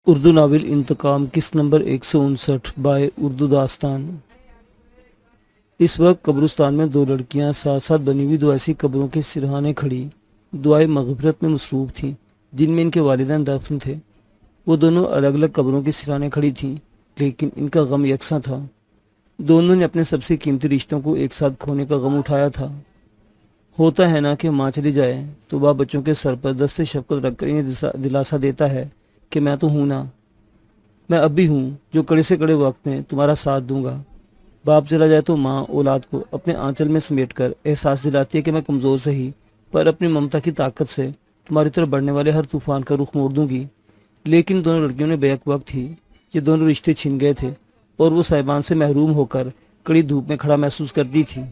Urdu novel انتقام قسط number 159 bye Urdu داستان۔ اس وقت قبرستان میں دو لڑکیاں ساتھ ساتھ بنی ہوئی دو ایسی قبروں کے سرہانے کھڑی دعائے مغفرت میں مصروف تھیں جن میں ان کے والدین دفن تھے۔ وہ دونوں الگ الگ قبروں کے سرہانے کھڑی تھیں، لیکن ان کا غم یکساں تھا۔ دونوں نے اپنے سب سے قیمتی رشتوں کو ایک ساتھ کھونے کا غم اٹھایا تھا۔ ہوتا ہے نا کہ ماں چلی جائے تو باپ بچوں کے سر پر دست شفقت رکھ کر انہیں دلاسا دیتا ہے کہ میں تو ہوں نا، میں اب بھی ہوں جو کڑے سے کڑے وقت میں تمہارا ساتھ دوں گا۔ باپ چلا جائے تو ماں اولاد کو اپنے آنچل میں سمیٹ کر احساس دلاتی ہے کہ میں کمزور سہی پر اپنی ممتا کی طاقت سے تمہاری طرف بڑھنے والے ہر طوفان کا رخ موڑ دوں گی۔ لیکن دونوں لڑکیوں نے بیک وقت ہی یہ دونوں رشتے چھن گئے تھے اور وہ صاحبان سے محروم ہو کر کڑی دھوپ میں کھڑا محسوس کرتی تھی۔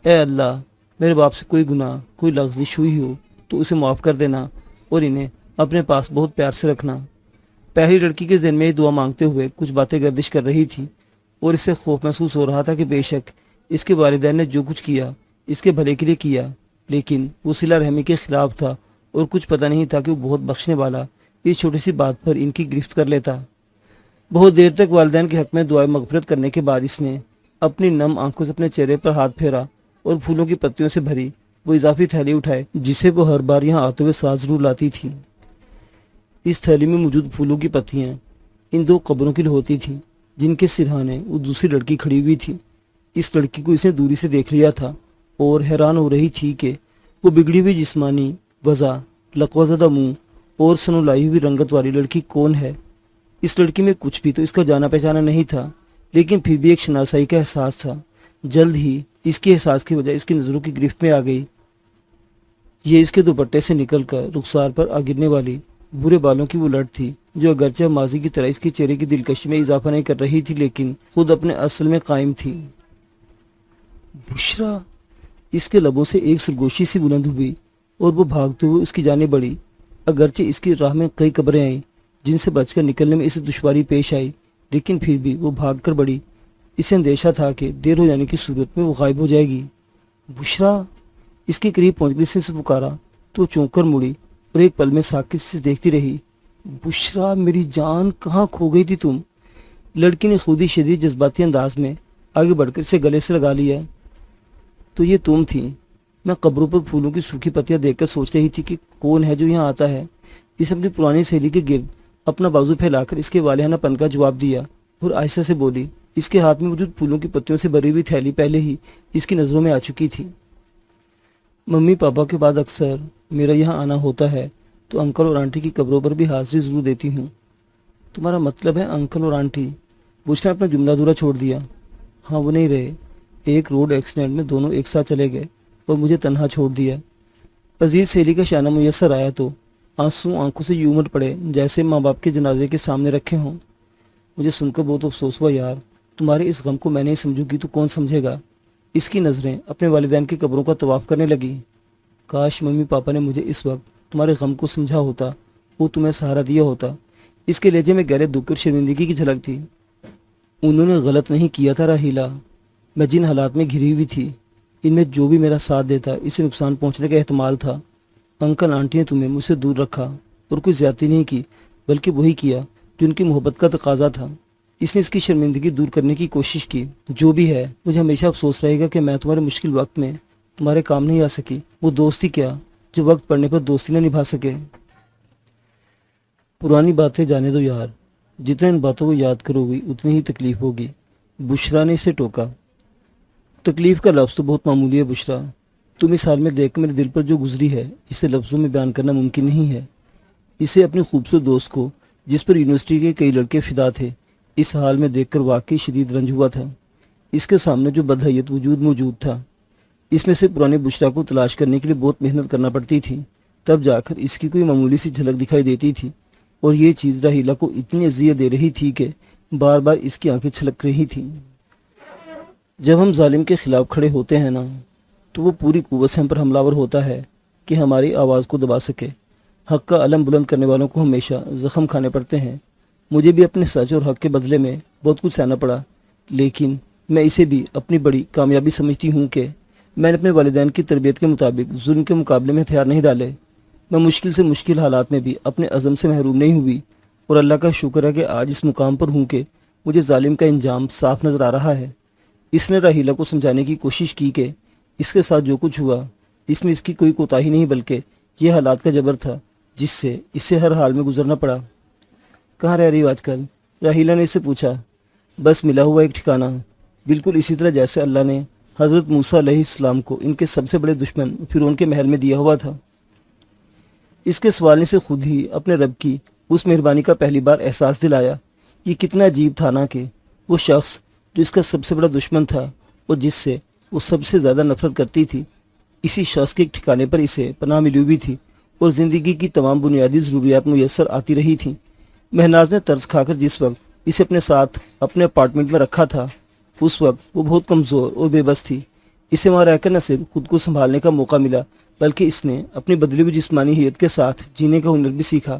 اے اللہ، میرے باپ سے کوئی گناہ کوئی لغزش ہوئی ہو تو اسے معاف کر دینا اور انہیں اپنے پاس بہت پیار سے رکھنا۔ پہلی لڑکی کے ذہن میں یہ دعا مانگتے ہوئے کچھ باتیں گردش کر رہی تھی اور اس سے خوف محسوس ہو رہا تھا کہ بے شک اس کے والدین نے جو کچھ کیا اس کے بھلے کے لیے کیا، لیکن وہ صلہ رحمی کے خلاف تھا اور کچھ پتہ نہیں تھا کہ وہ بہت بخشنے والا اس چھوٹی سی بات پر ان کی گرفت کر لیتا۔ بہت دیر تک والدین کے حق میں دعائیں مغفرت کرنے کے بعد اس نے اپنی نم آنکھوں سے اپنے چہرے پر ہاتھ پھیرا اور پھولوں کی پتیوں سے بھری وہ اضافی تھیلی اٹھائے جسے وہ ہر بار یہاں آتے ہوئے ساتھ ضرور لاتی تھی۔ اس تھیلی میں موجود پھولوں کی پتیاں ان دو قبروں کی ہوتی تھیں جن کے سرہانے وہ دوسری لڑکی کھڑی ہوئی تھی۔ اس لڑکی کو اس نے دوری سے دیکھ لیا تھا اور حیران ہو رہی تھی کہ وہ بگڑی ہوئی جسمانی وضع، لقوہ زدہ منہ اور سنولائی ہوئی رنگت والی لڑکی کون ہے۔ اس لڑکی میں کچھ بھی تو اس کا جانا پہچانا نہیں تھا، لیکن پھر بھی ایک شناسائی کا احساس تھا۔ جلد ہی اس کے احساس کی وجہ اس کی نظروں کی گرفت میں آ گئی۔ یہ اس کے دوپٹے سے نکل کر رخسار پر آ گرنے والی برے بالوں کی وہ لٹ تھی جو اگرچہ ماضی کی طرح اس کے چہرے کی دلکشی میں اضافہ نہیں کر رہی تھی، لیکن خود اپنے اصل میں قائم تھی۔ بشرا! اس کے لبوں سے ایک سرگوشی سی بلند ہوئی اور وہ بھاگتے ہوئے اس کی جانب بڑھی۔ اگرچہ اس کی راہ میں کئی قبریں آئیں جن سے بچ کر نکلنے میں اسے دشواری پیش آئی، لیکن پھر بھی وہ بھاگ کر بڑھی۔ اسے اندیشہ تھا کہ دیر ہو جانے کی صورت میں وہ غائب ہو جائے گی۔ بشرا! اس کے قریب پہنچ کر اسے پکارا تو چونک کر مڑی اور ایک پل میں ساکت سے دیکھتی رہی۔ بشرا میری جان، کہاں کھو گئی تھی تم؟ لڑکی نے خود ہی شدید جذباتی انداز میں آگے بڑھ کر اسے گلے سے لگا لیا۔ تو یہ تم تھی؟ میں قبروں پر پھولوں کی سوکھی پتیاں دیکھ کر سوچ رہی تھی کہ کون ہے جو یہاں آتا ہے۔ اس اپنی پرانی سہیلی کے گرد اپنا بازو پھیلا کر اس کے والہانہ پن کا جواب دیا اور آہستہ سے بولی۔ اس کے ہاتھ میں موجود پھولوں کی پتیوں سے بھری ہوئی تھیلی پہلے ہی اس کی نظروں میں آ چکی تھی۔ ممی پاپا کے بعد اکثر میرا یہاں آنا ہوتا ہے تو انکل اور آنٹی کی قبروں پر بھی حاضری ضرور دیتی ہوں۔ تمہارا مطلب ہے انکل اور آنٹی؟ بشرا نے اپنا جملہ ادھورا چھوڑ دیا۔ ہاں، وہ نہیں رہے۔ ایک روڈ ایکسیڈنٹ میں دونوں ایک ساتھ چلے گئے اور مجھے تنہا چھوڑ دیا۔ عزیز سہیلی کا شانہ میسر آیا تو آنسو آنکھوں سے یوں امڑ پڑے جیسے ماں باپ کے جنازے کے سامنے رکھے ہوں۔ مجھے سن کر بہت افسوس ہوا یار، تمہارے اس غم کو میں نہیں سمجھوں گی تو کون سمجھے گا؟ اس کی نظریں اپنے والدین کی قبروں کا طواف کرنے لگی۔ کاش ممی پاپا نے مجھے اس وقت تمہارے غم کو سمجھا ہوتا، وہ تمہیں سہارا دیا ہوتا۔ اس کے لہجے میں گہرے دکھ اور شرمندگی کی جھلک تھی۔ انہوں نے غلط نہیں کیا تھا راہیلا، میں جن حالات میں گھری ہوئی تھی ان میں جو بھی میرا ساتھ دیتا اسے نقصان پہنچنے کا احتمال تھا۔ انکل آنٹی نے تمہیں مجھ سے دور رکھا اور کوئی زیادتی نہیں کی، بلکہ وہی کیا جو ان کی محبت کا تقاضا تھا۔ اس نے اس کی شرمندگی دور کرنے کی کوشش کی۔ جو بھی ہے، مجھے ہمیشہ افسوس رہے گا کہ میں تمہارے مشکل وقت میں تمہارے کام نہیں آ سکی۔ وہ دوستی کیا جو وقت پڑنے پر دوستی نہ نبھا سکے۔ پرانی باتیں جانے دو یار، جتنا ان باتوں کو یاد کرو گی اتنی ہی تکلیف ہوگی، بشرا نے اسے ٹوکا۔ تکلیف کا لفظ تو بہت معمولی ہے بشرا، تم اس حال میں دیکھ کر میرے دل پر جو گزری ہے اسے لفظوں میں بیان کرنا ممکن نہیں ہے۔ اسے اپنی خوبصورت دوست کو جس پر یونیورسٹی کے کئی لڑکے فدا تھے اس حال میں دیکھ کر واقعی شدید رنج ہوا تھا۔ اس کے سامنے جو بدحیت وجود موجود تھا اس میں سے پرانے بشرا کو تلاش کرنے کے لیے بہت محنت کرنا پڑتی تھی، تب جا کر اس کی کوئی معمولی سی جھلک دکھائی دیتی تھی، اور یہ چیز راہیلا کو اتنی اذیت دے رہی تھی کہ بار بار اس کی آنکھیں چھلک رہی تھیں۔ جب ہم ظالم کے خلاف کھڑے ہوتے ہیں نا تو وہ پوری قوت سے ہم پر حملہ آور ہوتا ہے کہ ہماری آواز کو دبا سکے۔ حق کا علم بلند کرنے والوں کو ہمیشہ زخم کھانے پڑتے ہیں۔ مجھے بھی اپنے سچ اور حق کے بدلے میں بہت کچھ سہنا پڑا، لیکن میں اسے بھی اپنی بڑی کامیابی سمجھتی ہوں کہ میں نے اپنے والدین کی تربیت کے مطابق ظلم کے مقابلے میں ہتھیار نہیں ڈالے۔ میں مشکل سے مشکل حالات میں بھی اپنے عزم سے محروم نہیں ہوئی اور اللہ کا شکر ہے کہ آج اس مقام پر ہوں کہ مجھے ظالم کا انجام صاف نظر آ رہا ہے۔ اس نے راحیلہ کو سمجھانے کی کوشش کی کہ اس کے ساتھ جو کچھ ہوا اس میں اس کی کوئی کوتاہی نہیں، بلکہ یہ حالات کا جبر تھا جس سے اسے ہر حال میں گزرنا پڑا۔ کہاں رہ رہی ہو آج کل؟ راحیلہ نے اس سے پوچھا۔ بس ملا ہوا ایک ٹھکانہ، بالکل اسی طرح جیسے اللہ نے حضرت موسیٰ علیہ السلام کو ان کے سب سے بڑے دشمن فرعون کے محل میں دیا ہوا تھا۔ اس کے سوالنے سے خود ہی اپنے رب کی اس مہربانی کا پہلی بار احساس دلایا۔ یہ کتنا عجیب تھا نا کہ وہ شخص جو اس کا سب سے بڑا دشمن تھا اور جس سے وہ سب سے زیادہ نفرت کرتی تھی، اسی شخص کے ایک ٹھکانے پر اسے پناہ ملی ہوئی تھی اور زندگی کی تمام بنیادی ضروریات میسر آتی رہی تھیں۔ مہناز نے طرز کھا کر جس وقت اسے اپنے ساتھ اپنے اپارٹمنٹ میں رکھا تھا، اس وقت وہ بہت کمزور اور بے بس تھی۔ اسے وہاں رہ کر نہ صرف خود کو سنبھالنے کا موقع ملا، بلکہ اس نے اپنی بدلی ہوئی جسمانی حیت کے ساتھ جینے کا ہنر بھی سیکھا۔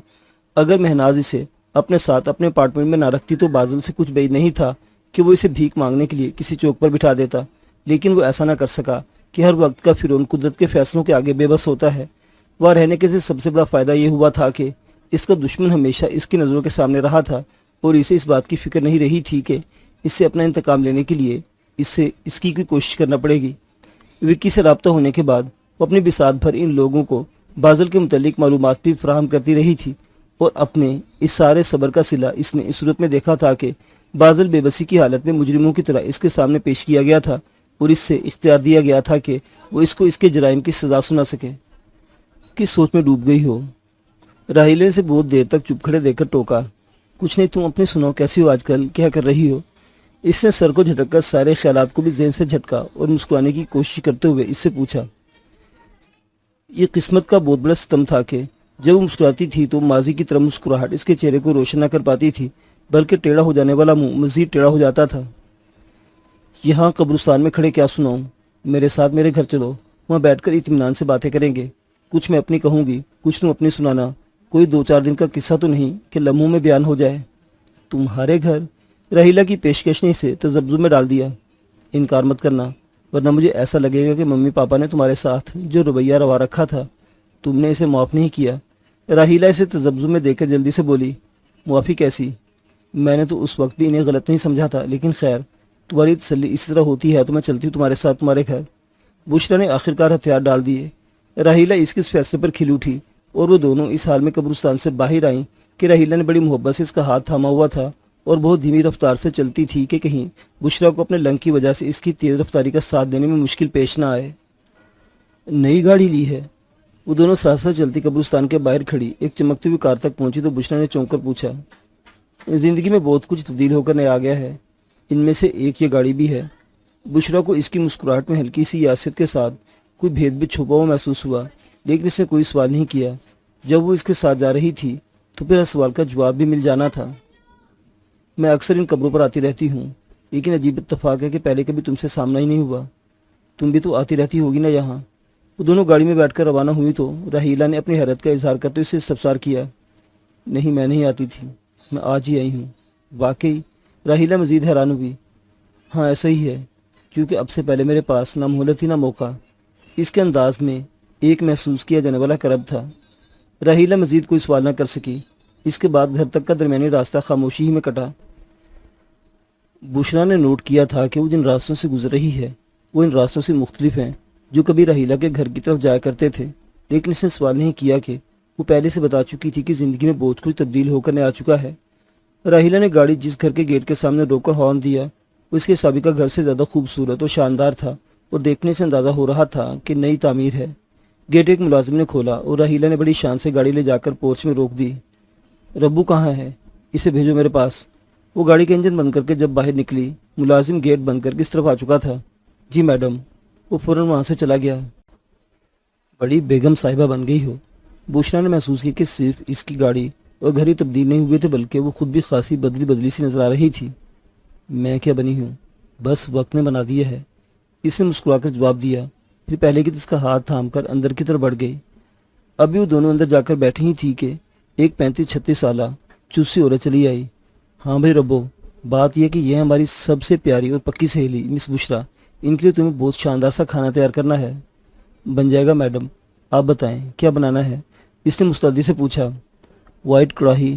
اگر مہناز اسے اپنے ساتھ اپنے اپارٹمنٹ میں نہ رکھتی تو بازل سے کچھ بعید نہیں تھا کہ وہ اسے بھیک مانگنے کے لیے کسی چوک پر بٹھا دیتا، لیکن وہ ایسا نہ کر سکا کہ ہر وقت کا فرعون قدرت کے فیصلوں کے آگے بے بس ہوتا ہے۔ وہاں رہنے کے سب سے بڑا فائدہ یہ ہوا تھا کہ اس کا دشمن ہمیشہ اس کی نظروں کے سامنے رہا تھا اور اسے اس بات کی فکر نہیں رہی تھی کہ اس سے اپنا انتقام لینے کے لیے اس کی کوئی کوشش کرنا پڑے گی۔ وکی سے رابطہ ہونے کے بعد وہ اپنی بساط بھر ان لوگوں کو بازل کے متعلق معلومات بھی فراہم کرتی رہی تھی، اور اپنے اس سارے صبر کا صلہ اس نے اس صورت میں دیکھا تھا کہ بازل بے بسی کی حالت میں مجرموں کی طرح اس کے سامنے پیش کیا گیا تھا اور اس سے اختیار دیا گیا تھا کہ وہ اس کو اس کے جرائم کی سزا سنا سکے۔ کس سوچ میں ڈوب گئی ہو؟ راحیلہ سے بہت دیر تک چپ کھڑے دیکھ کر ٹوکا۔ کچھ نہیں، تم اپنی سنو، کیسی ہو آج کل، کیا کر رہی ہو؟ اس نے سر کو جھٹک کر سارے خیالات کو بھی ذہن سے جھٹکا اور مسکرانے کی کوشش کرتے ہوئے اس سے پوچھا۔ یہ قسمت کا بہت بڑا ستم تھا کہ جب وہ مسکراتی تھی تو ماضی کی طرح مسکراہٹ اس کے چہرے کو روشن نہ کر پاتی تھی، بلکہ ٹیڑھا ہو جانے والا منہ مزید ٹیڑھا ہو جاتا تھا۔ یہاں قبرستان میں کھڑے کیا سناؤں؟ میرے ساتھ میرے گھر چلو، وہاں بیٹھ کر اطمینان سے باتیں کریں گے، کچھ میں اپنی کہوں گی، کچھ تم اپنی سنانا، کوئی 2-4 دن کا قصہ تو نہیں کہ لمحوں میں بیان ہو جائے۔ تمہارے گھر؟ راحیلہ کی پیشکش نے اسے تذبذب میں ڈال دیا۔ انکار مت کرنا، ورنہ مجھے ایسا لگے گا کہ ممی پاپا نے تمہارے ساتھ جو رویہ روا رکھا تھا تم نے اسے معاف نہیں کیا۔ راحیلہ اسے تذبذب میں دیکھ کر جلدی سے بولی۔ معافی کیسی؟ میں نے تو اس وقت بھی انہیں غلط نہیں سمجھا تھا، لیکن خیر، تمہاری تسلی اس طرح ہوتی ہے تو میں چلتی ہوں تمہارے ساتھ تمہارے گھر۔ بشرا نے آخرکار ہتھیار ڈال دیے۔ راحیلہ اس فیصلے پر کھل اٹھی اور وہ دونوں اس حال میں قبرستان سے باہر آئیں کہ راحیلہ نے بڑی محبت سے اس کا ہاتھ تھاما ہوا تھا اور بہت دھیمی رفتار سے چلتی تھی کہ کہیں بشرا کو اپنے لنگ کی وجہ سے اس کی تیز رفتاری کا ساتھ دینے میں مشکل پیش نہ آئے۔ نئی گاڑی لی ہے؟ وہ دونوں ساتھ ساتھ چلتی قبرستان کے باہر کھڑی ایک چمکتی ہوئی کار تک پہنچی تو بشرا نے چونک کر پوچھا۔ زندگی میں بہت کچھ تبدیل ہو کر نیا آ گیا ہے، ان میں سے ایک یہ گاڑی بھی ہے۔ بشرا کو اس کی مسکراہٹ میں ہلکی سی یاست کے ساتھ کوئی بھید بھی چھپا ہوا محسوس ہوا، لیکن اس نے کوئی سوال نہیں کیا۔ جب وہ اس کے ساتھ جا رہی تھی تو پھر ہر سوال کا جواب بھی مل جانا تھا۔ میں اکثر ان قبروں پر آتی رہتی ہوں، لیکن عجیب اتفاق ہے کہ پہلے کبھی تم سے سامنا ہی نہیں ہوا۔ تم بھی تو آتی رہتی ہوگی نا یہاں؟ وہ دونوں گاڑی میں بیٹھ کر روانہ ہوئی تو راحیلہ نے اپنی حیرت کا اظہار کرتے ہوئے اسے استفسار کیا۔ نہیں، میں نہیں آتی تھی، میں آج ہی آئی ہوں۔ واقعی؟ راحیلہ مزید حیران ہوئی۔ ہاں ایسا ہی ہے، کیونکہ اب سے پہلے میرے پاس نہ مہلت ہی نہ موقع۔ اس کے انداز میں ایک محسوس کیا جانے والا کرب تھا۔ راحیلہ مزید کوئی سوال نہ کر سکی۔ اس کے بعد گھر تک کا درمیانی راستہ خاموشی ہی میں کٹا۔ بشرا نے نوٹ کیا تھا کہ وہ جن راستوں سے گزر رہی ہے وہ ان راستوں سے مختلف ہیں جو کبھی راحیلہ کے گھر کی طرف جایا کرتے تھے، لیکن اس نے سوال نہیں کیا کہ وہ پہلے سے بتا چکی تھی کہ زندگی میں بہت کچھ تبدیل ہو کر آ چکا ہے۔ راحیلہ نے گاڑی جس گھر کے گیٹ کے سامنے روک کر ہارن دیا، اس کے سابقہ گھر سے زیادہ خوبصورت اور شاندار تھا اور دیکھنے سے اندازہ ہو رہا تھا کہ نئی تعمیر ہے۔ گیٹ ایک ملازم نے کھولا اور راحیلہ نے بڑی شان سے گاڑی لے جا کر پورچ میں روک دی۔ ربو کہاں ہے؟ اسے بھیجو میرے پاس۔ وہ گاڑی کا انجن بند کر کے جب باہر نکلی، ملازم گیٹ بند کر کے اس طرف آ چکا تھا۔ جی میڈم۔ وہ فوراً وہاں سے چلا گیا۔ بڑی بیگم صاحبہ بن گئی ہو۔ بشرا نے محسوس کی کہ صرف اس کی گاڑی اور گھر ہی تبدیل نہیں ہوئے تھے، بلکہ وہ خود بھی خاصی بدلی سی نظر آ رہی تھی۔ میں کیا بنی ہوں، بس وقت نے بنا دیا ہے، اس نے مسکرا کر جواب دیا، پھر پہلے کی اس کا ہاتھ تھام کر اندر کی طرف بڑھ گئی۔ ابھی وہ دونوں اندر جا کر بیٹھی ہی تھی کہ ایک 35-36 سالہ چوسی عورت چلی آئی۔ ہاں بھائی ربو، بات یہ کہ یہ ہماری سب سے پیاری اور پکی سہیلی مس بشرا، ان کے لیے تمہیں بہت شاندار سا کھانا تیار کرنا ہے۔ بن جائے گا میڈم، آپ بتائیں کیا بنانا ہے؟ اس نے مستعدی سے پوچھا۔ وائٹ کڑاہی،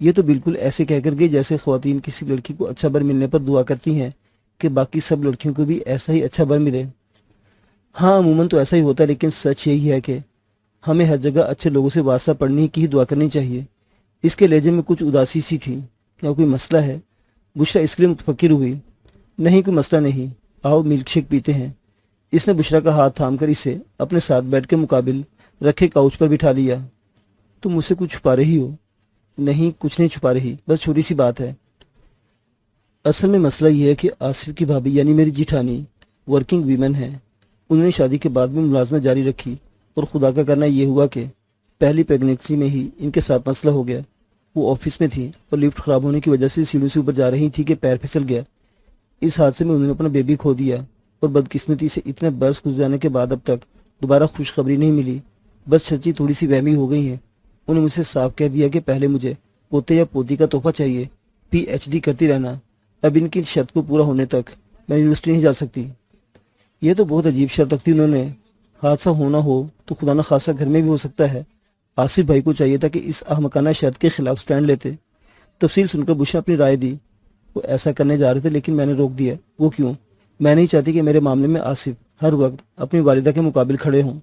یہ تو بالکل ایسے کہہ کر گئی جیسے خواتین کسی لڑکی کو اچھا بر ملنے پر دعا کرتی ہیں کہ باقی سب لڑکیوں کو بھی ایسا ہی اچھا بر ملے۔ ہاں عموماً تو ایسا ہی ہوتا ہے، لیکن سچ یہی ہے کہ ہمیں ہر جگہ اچھے لوگوں سے واسطہ پڑھنے کی ہی دعا کرنی چاہیے۔ اس کے لہجے میں کچھ اداسی سی تھی۔ کیا کوئی مسئلہ ہے؟ بشریٰ اس کے لیے متفکر ہوئی۔ نہیں کوئی مسئلہ نہیں، آؤ ملک شیک پیتے ہیں۔ اس نے بشریٰ کا ہاتھ تھام کر اسے اپنے ساتھ بیٹھ کے مقابل رکھے کاؤچ پر بٹھا لیا۔ تم مجھ سے کچھ چھپا رہی ہو؟ نہیں کچھ نہیں چھپا رہی، بس چھوٹی سی بات ہے۔ اصل میں مسئلہ یہ ہے کہ آصف کی بھابھی یعنی میری جیٹھانی ورکنگ ویمن ہے۔ انہوں نے شادی کے بعد بھی ملازمت جاری رکھی، اور خدا کا کرنا یہ ہوا کہ پہلی پیگنیسی میں ہی ان کے ساتھ مسئلہ ہو گیا۔ وہ آفس میں تھی اور لفٹ خراب ہونے کی وجہ سے سیڑھیوں سے اوپر جا رہی تھی کہ پیر پھسل گیا۔ اس حادثے میں انہوں نے اپنا بیبی کھو دیا، اور بدقسمتی سے اتنے برس گزر جانے کے بعد اب تک دوبارہ خوشخبری نہیں ملی۔ بس چچی تھوڑی سی وہمی ہو گئی ہیں۔ انہوں نے مجھ سے صاف کہہ دیا کہ پہلے مجھے پوتے یا پوتی کا تحفہ چاہیے، پی ایچ ڈی کرتی رہنا۔ اب ان کی شرط کو پورا ہونے تک میں یونیورسٹی نہیں جا سکتی۔ یہ تو بہت عجیب شرط رکھی انہوں نے۔ حادثہ ہونا ہو تو خدا نہ خاصہ گھر میں بھی ہو سکتا ہے۔ آصف بھائی کو چاہیے تھا کہ اس احمقانہ شرط کے خلاف سٹینڈ لیتے۔ تفصیل سن کر بشریٰ اپنی رائے دی۔ وہ ایسا کرنے جا رہے تھے لیکن میں نے روک دیا۔ وہ کیوں؟ میں نہیں چاہتی کہ میرے معاملے میں آصف ہر وقت اپنی والدہ کے مقابل کھڑے ہوں۔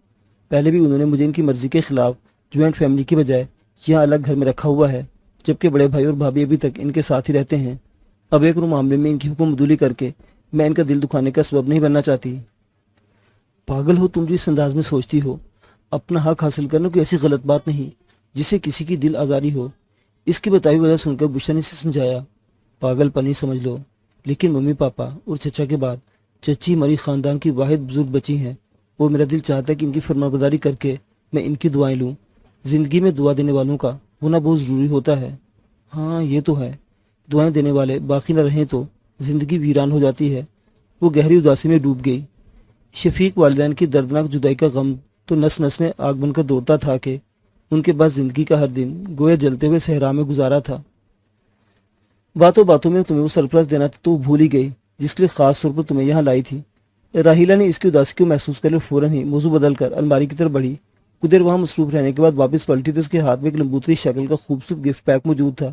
پہلے بھی انہوں نے مجھے ان کی مرضی کے خلاف جوائنٹ فیملی کی بجائے یہاں الگ گھر میں رکھا ہوا ہے، جبکہ بڑے بھائی اور بھابھی ابھی تک ان کے ساتھ ہی رہتے ہیں۔ اب ایک معاملے میں ان کی حکم عدولی کر کے میں ان کا دل دکھانے کا سبب نہیں بننا چاہتی۔ پاگل ہو تم جو اس انداز میں سوچتی ہو۔ اپنا حق حاصل کرنا کوئی ایسی غلط بات نہیں جسے کسی کی دل آزاری ہو۔ اس کی بتائی وجہ سن کر بشریٰ نے اسے سمجھایا۔ پاگل پنی سمجھ لو، لیکن ممی پاپا اور چچا کے بعد چچی ہماری خاندان کی واحد بزرگ بچی ہیں، اور میرا دل چاہتا ہے کہ ان کی فرمانبرداری کر کے میں ان کی دعائیں لوں۔ زندگی میں دعا دینے والوں کا ہونا بہت ضروری ہوتا ہے۔ ہاں یہ تو ہے، دعائیں دینے والے باقی نہ رہیں تو زندگی ویران ہو جاتی ہے۔ وہ گہری اداسی میں ڈوب گئی۔ شفیق والدین کی دردناک جدائی کا غم تو نس نس میں آگ بن کر دوڑتا تھا کہ ان کے بعد زندگی کا ہر دن گویا جلتے ہوئے صحرا میں گزارا تھا۔ باتوں باتوں میں تمہیں وہ سرپرائز دینا تھا تو وہ بھول ہی گئی جس کے لیے خاص طور پر تمہیں یہاں لائی تھی۔ راہیلہ نے اس کی اداسی کو محسوس کر لے فوراً ہی موضوع بدل کر الماری کی طرف بڑھی۔ کچھ دیر وہاں مصروف رہنے کے بعد واپس پلٹی تو اس کے ہاتھ میں ایک لمبوتری شکل کا خوبصورت گفٹ پیک موجود تھا۔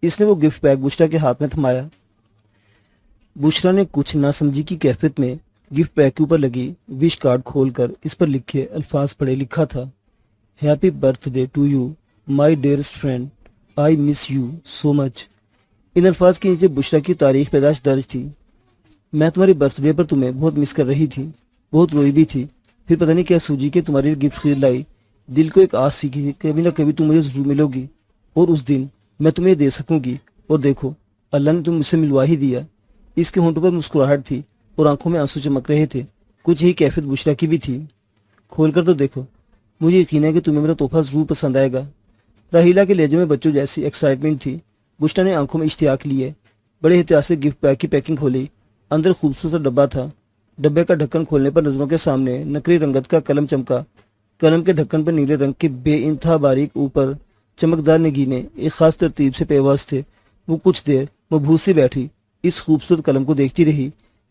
اس نے وہ گفٹ پیک بشریٰ کے ہاتھ میں تھمایا۔ بشریٰ نے کچھ ناسمجھی کی کیفیت میں گفٹ پیک کے اوپر لگی وش کارڈ کھول کر اس پر لکھے الفاظ پڑھے۔ لکھا تھا، happy birthday to you my dearest friend, I miss you so much. ان الفاظ کے نیچے بشریٰ کی تاریخ پیدائش درج تھی۔ میں تمہاری برتھ ڈے پر تمہیں بہت مس کر رہی تھی، بہت روئی بھی تھی، پھر پتہ نہیں کیا سوجی کہ تمہاری گفٹ خرید لائی۔ دل کو ایک آس سی کہ کبھی نہ کبھی تم مجھے ضرور ملو گی، اور اس دن میں تمہیں دے سکوں گی۔ اور دیکھو اللہ نے تم مجھ سے ملوا ہی دیا۔ اس کے ہونٹوں پر مسکراہٹ تھی اور آنکھوں میں آنسو چمک رہے تھے۔ کچھ ہی کیفیت بشریٰ کی بھی تھی۔ کھول کر تو دیکھو، مجھے یقین ہے کہ تمہیں میرا تحفہ ضرور پسند آئے گا۔ راہیلہ کے لہجے میں بچوں جیسی ایکسائٹمنٹ تھی۔ بشریٰ نے آنکھوں میں اشتیاق لیے، بڑے احتیاط سے گفٹ پیک کی پیکنگ کھولی۔ اندر خوبصورت سا ڈبہ تھا۔ ڈبے کا ڈھکن کھولنے پر نظروں کے سامنے نقری رنگت کا قلم چمکا۔ قلم کے ڈھکن پر نیلے رنگ کے بے انتہا باریک اوپر چمکدار نگینے ایک خاص ترتیب سے پیواز تھے۔ وہ کچھ دیر مبہوت سی بیٹھی اس خوبصورت قلم کو دیکھتی رہی،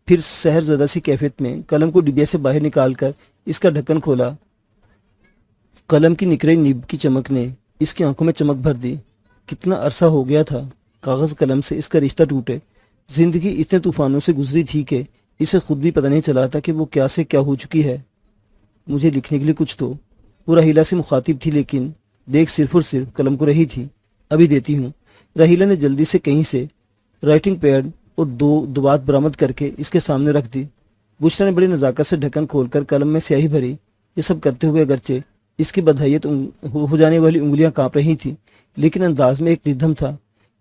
پھر سحر زدہ سی کیفیت میں قلم کو ڈبیا سے باہر نکال کر اس کا ڈھکن کھولا۔ قلم کی نکرئی نب کی چمک نے اس کی آنکھوں میں چمک بھر دی۔ کتنا عرصہ ہو گیا تھا کاغذ قلم سے اس کا رشتہ ٹوٹے۔ زندگی اتنے طوفانوں سے گزری تھی کہ اسے خود بھی پتہ نہیں چلا تھا کہ وہ کیا سے کیا ہو چکی ہے۔ مجھے لکھنے کے لیے کچھ تو، وہ راہیلہ سے مخاطب تھی، لیکن دیکھ صرف اور صرف قلم کو رہی تھی۔ ابھی دیتی ہوں۔ راہیلہ نے جلدی سے کہیں سے رائٹنگ پیڈ اور دو دوات برآمد کر کے اس کے سامنے رکھ دی۔ بشریٰ نے بڑی نزاکت سے ڈھکن کھول کر قلم میں سیاہی بھری۔ یہ سب کرتے ہوئے اگرچہ اس کی بدحیت ہو جانے والی انگلیاں کانپ رہی تھیں، لیکن انداز میں ایک ردھم تھا،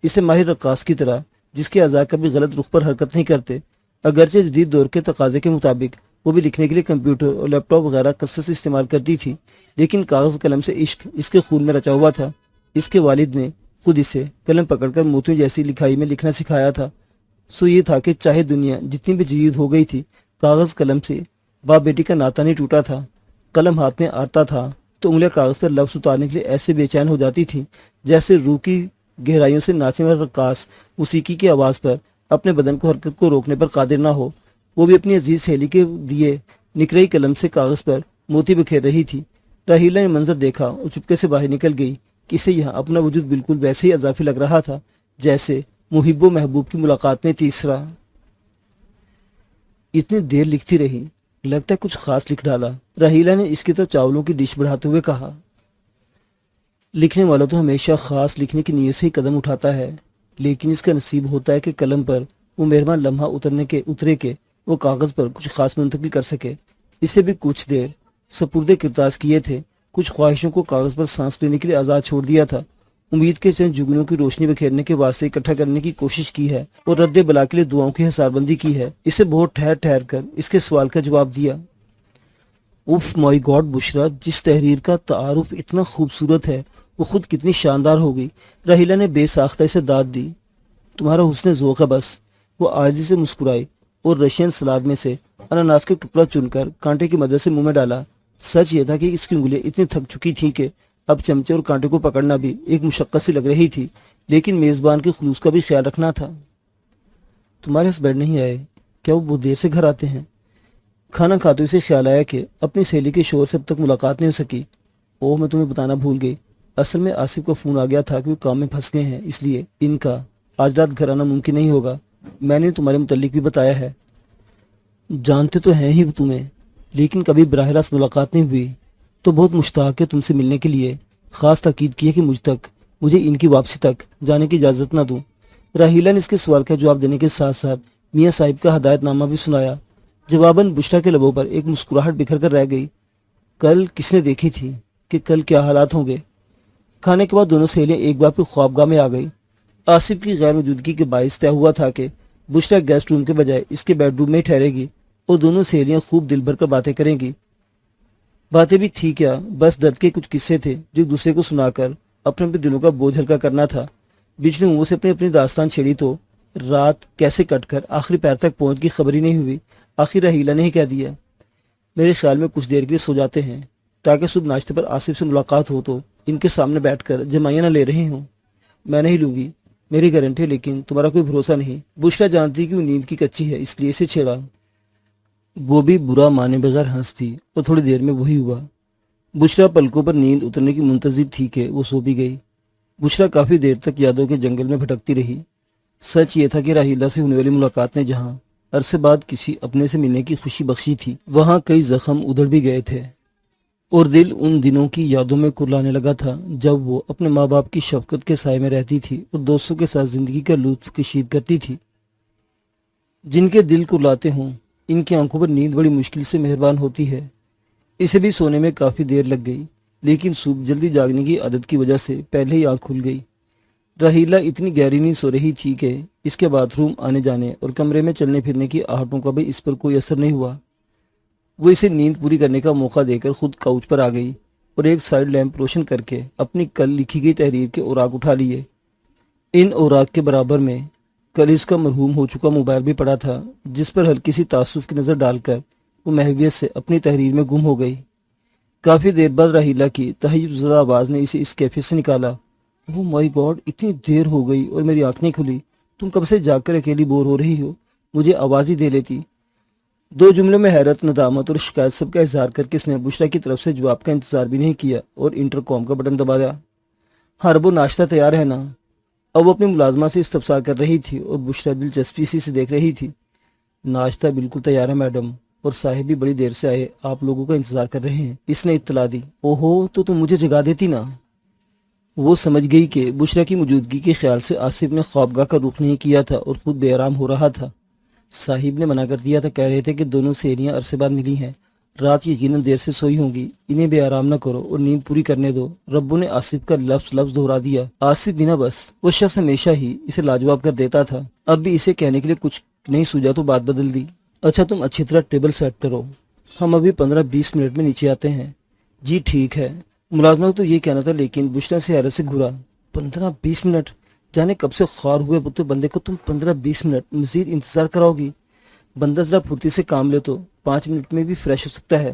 اسے ماہر رقاص کی طرح جس کے اعضاء کبھی غلط رخ پر حرکت نہیں کرتے۔ اگرچہ جدید دور کے تقاضے کے مطابق وہ بھی لکھنے کے لیے کمپیوٹر اور لیپ ٹاپ وغیرہ کثرت سے استعمال کرتی تھی، لیکن کاغذ قلم سے عشق اس کے خون میں رچا ہوا تھا۔ اس کے والد نے خود اسے قلم پکڑ کر موتیوں جیسی لکھائی میں لکھنا سکھایا تھا۔ سو یہ تھا کہ چاہے دنیا جتنی بھی جدید ہو گئی تھی، کاغذ قلم سے باپ بیٹی کا ناطہ نہیں ٹوٹا تھا۔ قلم ہاتھ میں آتا تھا تو انگلیاں کاغذ پر لفظ اتارنے کے لیے ایسے بے چین ہو جاتی تھیں جیسے روح کی گہرائیوں سے ناچنے والا رقاص موسیقی کی آواز پر اپنے بدن کو حرکت کو روکنے پر قادر نہ ہو۔ وہ بھی اپنی عزیز سہیلی کے دیے نکرئی قلم سے کاغذ پر موتی بکھیر رہی تھی۔ راہیلہ نے منظر دیکھا اور چپکے سے باہر نکل گئی۔ کہ اسے یہاں اپنا وجود بالکل ویسے ہی اضافی لگ رہا تھا جیسے محب و محبوب کی ملاقات میں تیسرا۔ اتنی دیر لکھتی رہی، لگتا ہے کچھ خاص لکھ ڈالا۔ راہیلہ نے اس کی طرف چاولوں کی ڈش بڑھاتے ہوئے کہا، لکھنے والا تو ہمیشہ خاص لکھنے کی نیت سے ہی قدم اٹھاتا ہے، لیکن اس کا نصیب ہوتا ہے کہ قلم پر وہ مہربان لمحہ اترے کے وہ کاغذ پر کچھ خاص منتقل کر سکے۔ اسے بھی کچھ دیر سپرد کرتاس کیے تھے، کچھ خواہشوں کو کاغذ پر سانس لینے کے لیے آزاد چھوڑ دیا تھا، امید کے چند جگنوں کی روشنی بکھیرنے کے واسطے اکٹھا کرنے کی کوشش کی ہے اور رد بلا کے لیے دعاؤں کی حصار بندی کی ہے۔ اسے بہت ٹھہر کر اس کے سوال کا جواب دیا۔ اف مائی گاڈ بشرا، جس تحریر کا تعارف اتنا خوبصورت ہے وہ خود کتنی شاندار ہوگی۔ راہیلہ نے بے ساختہ اسے داد دی۔ تمہارا حسن ذوق ہے بس۔ وہ عاجزی سے مسکرائی اور رشین سلاد میں سے اناناس کا ٹکڑا چن کر کانٹے کی مدد سے منہ میں ڈالا۔ سچ یہ تھا کہ اس کی انگلیاں اتنی تھک چکی تھیں کہ اب چمچے اور کانٹے کو پکڑنا بھی ایک مشقت سی لگ رہی تھی، لیکن میزبان کے خلوص کا بھی خیال رکھنا تھا۔ تمہارے ہسبینڈ نہیں آئے کیا؟ وہ بہت دیر سے گھر آتے ہیں۔ کھانا کھاتے اسے خیال آیا کہ اپنی سہیلی کے شوہر سے اب تک ملاقات نہیں ہو سکی۔ اوہ، میں تمہیں بتانا بھول گئی، اصل میں آصف کا فون آ گیا تھا کہ وہ کام میں پھنس گئے ہیں، اس لیے ان کا آج رات گھر آنا ممکن نہیں ہوگا۔ میں نے تمہارے متعلق بھی بتایا ہے۔ جانتے تو ہیں ہی وہ تمہیں، لیکن کبھی براہ راست ملاقات نہیں ہوئی، تو بہت مشتاق ہے تم سے ملنے کے لیے۔ خاص تاکید کی ہے کہ مجھے ان کی واپسی تک جانے کی اجازت نہ دوں۔ راہیلہ نے اس کے سوال کا جواب دینے کے ساتھ ساتھ میاں صاحب کا ہدایت نامہ بھی سنایا۔ جواباً بشرا کے لبوں پر ایک مسکراہٹ بکھر کر رہ گئی۔ کل کس نے دیکھی تھی کہ کل کیا حالات ہوں گے؟ کھانے کے بعد دونوں سہیلیاں ایک بار پھر خوابگاہ میں آ گئی۔ آصف کی غیر موجودگی کے باعث طے ہوا تھا کہ بشرا گیسٹ روم کے بجائے اس کے بیڈ روم میں ہی ٹھہرے گی اور دونوں سہیلیاں خوب دل بھر کر باتیں کریں گی۔ باتیں بھی تھی کیا، بس درد کے کچھ قصے تھے جو ایک دوسرے کو سنا کر اپنے اپنے دلوں کا بوجھ ہلکا کرنا تھا۔ بچھڑے منہوں سے اپنی داستان چھیڑی تو رات کیسے کٹ کر آخری پیر تک پہنچ کی خبر ہی نہیں ہوئی۔ آخر راہیلہ نے ہی کہہ دیا، میرے خیال میں کچھ دیر کے لیے سو جاتے ہیں تاکہ صبح ناشتے پر آصف سے ملاقات ہو تو ان کے سامنے بیٹھ کر جمائیاں نہ لے رہے ہوں۔ میں نہیں لوں گی، میری گارنٹی ہے، لیکن تمہارا کوئی بھروسہ نہیں۔ بشرا جانتی کہ وہ نیند کی کچی ہے، اس لیے اسے چھیڑا۔ وہ بھی برا مانے بغیر ہنس تھی اور تھوڑی دیر میں وہی ہوا۔ بشرا پلکوں پر نیند اترنے کی منتظر تھی کہ وہ سو بھی گئی۔ بشرا کافی دیر تک یادوں کے جنگل میں بھٹکتی رہی۔ سچ یہ تھا کہ راہیلہ سے ہونے والی ملاقات نے جہاں عرصے بعد کسی اپنے سے ملنے کی خوشی بخشی تھی، وہاں کئی زخم ادھر بھی گئے تھے اور دل ان دنوں کی یادوں میں کرلانے لگا تھا جب وہ اپنے ماں باپ کی شفقت کے سائے میں رہتی تھی اور دوستوں کے ساتھ زندگی کا لطف کشید کرتی تھی۔ جن کے دل کرلاتے ہوں ان کی آنکھوں پر نیند بڑی مشکل سے مہربان ہوتی ہے۔ اسے بھی سونے میں کافی دیر لگ گئی، لیکن صبح جلدی جاگنے کی عادت کی وجہ سے پہلے ہی آنکھ کھل گئی۔ راہیلہ اتنی گہری نیند سو رہی تھی کہ اس کے باتھ روم آنے جانے اور کمرے میں چلنے پھرنے کی آہٹوں کا بھی اس پر کوئی اثر نہیں ہوا۔ وہ اسے نیند پوری کرنے کا موقع دے کر خود کاؤچ پر آ گئی اور ایک سائیڈ لیمپ روشن کر کے اپنی کل لکھی گئی تحریر کے اوراق اٹھا لیے۔ ان اوراق کے برابر میں کل اس کا مرحوم ہو چکا موبائل بھی پڑا تھا، جس پر ہلکی سی تعصب کی نظر ڈال کر وہ محویت سے اپنی تحریر میں گم ہو گئی۔ کافی دیر بعد راہیلہ کی تحیر زدہ آواز نے اسے اس کیفے سے نکالا۔ اوہ مائی گاڈ، اتنی دیر ہو گئی اور میری آنکھ نہیں کھلی۔ تم کب سے جاگ کر اکیلی بور ہو رہی ہو؟ مجھے آواز ہی دے لیتی۔ دو جملوں میں حیرت، ندامت اور شکایت سب کا اظہار کر کے اس نے بشرا کی طرف سے جواب کا انتظار بھی نہیں کیا اور انٹر کام کا بٹن دبایا۔ ہربو، ناشتہ تیار ہے نا؟ اب وہ اپنی ملازمہ سے استفسار کر رہی تھی اور بشرا دلچسپی سے دیکھ رہی تھی۔ ناشتہ بالکل تیار ہے میڈم، اور صاحب بھی بڑی دیر سے آئے، آپ لوگوں کا انتظار کر رہے ہیں، اس نے اطلاع دی۔ اوہو، تو تم مجھے جگا دیتی نا۔ وہ سمجھ گئی کہ بشرا کی موجودگی کے خیال سے آصف نے خوابگاہ کا رخ نہیں کیا تھا اور خود بے آرام ہو رہا تھا۔ صاحب نے منع کر دیا تھا، کہہ رہے تھے کہ دونوں سہیلیاں عرصے بعد ملی ہیں، رات یقیناً دیر سے سوئی ہوں گی، انہیں بے آرام نہ کرو اور نیند پوری کرنے دو۔ ربو نے آصف کا لفظ دہرا دیا۔ آصف بنا بس وہ شخص ہمیشہ ہی اسے لاجواب کر دیتا تھا، اب بھی اسے کہنے کے لیے کچھ نہیں سوجا تو بات بدل دی۔ اچھا، تم اچھی طرح ٹیبل سیٹ کرو، ہم ابھی 15-20 منٹ میں نیچے آتے ہیں۔ جی ٹھیک ہے۔ ملازمہ تو یہ کہنا تھا، لیکن بشرا سے حیرت سے گھورا۔ 15-20 منٹ؟ جانے کب سے خوار ہوئے بت بندے کو تم 15-20 منٹ مزید انتظار کراؤ گی؟ بندہ ذرا پھرتی سے کام لے تو 5 منٹ میں بھی فریش ہو سکتا ہے۔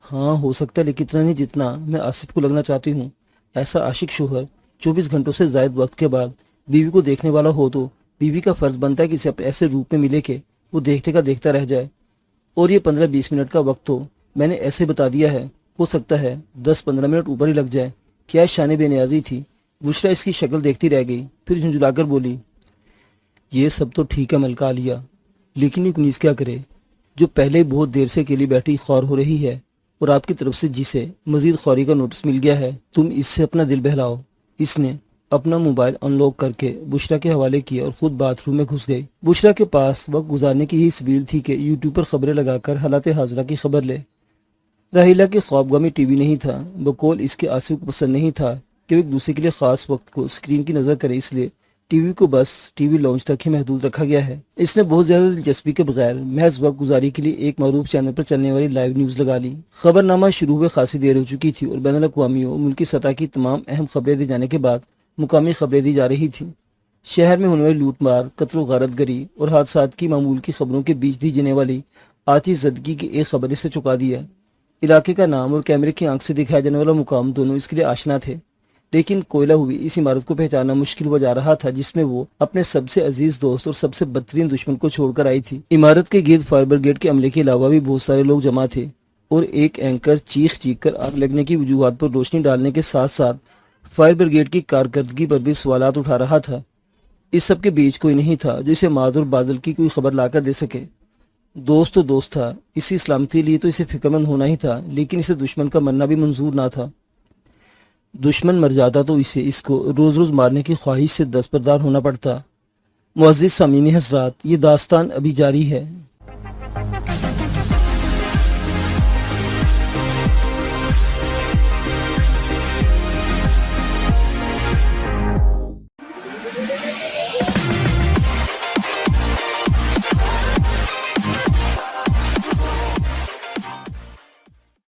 ہاں ہو سکتا ہے، لیکن اتنا نہیں جتنا میں آصف کو لگنا چاہتی ہوں۔ ایسا عاشق شوہر 24 گھنٹوں سے زائد وقت کے بعد بیوی کو دیکھنے والا ہو تو بیوی کا فرض بنتا ہے کہ اسے ایسے روپ میں ملے کہ وہ دیکھتے کا دیکھتا رہ جائے۔ اور یہ 15-20 منٹ کا وقت تو میں نے ایسے بتا دیا ہے، ہو سکتا ہے 10-15 منٹ اوپر ہی لگ جائے۔ کیا شان بے نیازی تھی۔ بشرا اس کی شکل دیکھتی رہ گئی، پھر جھنجھلا کر بولی، یہ سب تو ٹھیک ہے ملکہ عالیہ، لیکن یہ کنیز کیا کرے جو پہلے بہت دیر سے اکیلی بیٹھی خوار ہو رہی ہے، اور آپ کی طرف سے جسے مزید خواری کا نوٹس مل گیا ہے، تم اس سے اپنا دل بہلاؤ۔ اس نے اپنا موبائل ان لاک کر کے بشرا کے حوالے کیا اور خود باتھ روم میں گھس گئی۔ بشرا کے پاس وقت گزارنے کی یہی سبیل تھی کہ یوٹیوب پر خبریں لگا کر حالات حاضرہ کی خبر لے۔ راحیلہ کے خوابگاہ میں ٹی وی نہیں تھا، بقول اس کے آصف کو پسند نہیں تھا کہ وہ ایک دوسرے کے لیے خاص وقت کو اسکرین کی نظر کرے، اس لیے ٹی وی کو بس ٹی وی لانچ تک ہی محدود رکھا گیا ہے۔ اس نے بہت زیادہ دلچسپی کے بغیر محض وقت گزاری کے لیے ایک معروف چینل پر چلنے والی لائیو نیوز لگا لی۔ خبر نامہ شروع ہوئے خاصی دیر ہو چکی تھی اور بین الاقوامی و ملکی سطح کی تمام اہم خبریں دی جانے کے بعد مقامی خبریں دی جا رہی تھیں۔ شہر میں ہونے والی لوٹ مار، قتل و غارت گری اور حادثات کی معمول کی خبروں کے بیچ دی جانے والی آتش زدگی کی ایک خبر سے چکا دیا۔ علاقے کا نام اور کیمرے کی آنکھ سے دکھایا جانے والا مقام دونوں اس کے لیے آشنا تھے، لیکن کوئلہ ہوئی اس عمارت کو پہچاننا مشکل ہوا جا رہا تھا جس میں وہ اپنے سب سے عزیز دوست اور سب سے بدترین دشمن کو چھوڑ کر آئی تھی۔ عمارت کے گرد فائر بریگیڈ کے عملے کے علاوہ بھی بہت سارے لوگ جمع تھے، اور ایک اینکر چیخ کر آگ لگنے کی وجوہات پر روشنی ڈالنے کے ساتھ ساتھ فائر بریگیڈ کی کارکردگی پر بھی سوالات اٹھا رہا تھا۔ اس سب کے بیچ کوئی نہیں تھا جو اسے معذور بادل کی کوئی خبر لا کر دے سکے۔ دوست تو دوست تھا، اسی سلامتی لیے تو اسے فکر مند ہونا ہی تھا، لیکن اسے دشمن کا مرنا بھی منظور نہ تھا۔ دشمن مر جاتا تو اسے اس کو روز روز مارنے کی خواہش سے دستبردار ہونا پڑتا۔ معزز سامعین حضرات، یہ داستان ابھی جاری ہے۔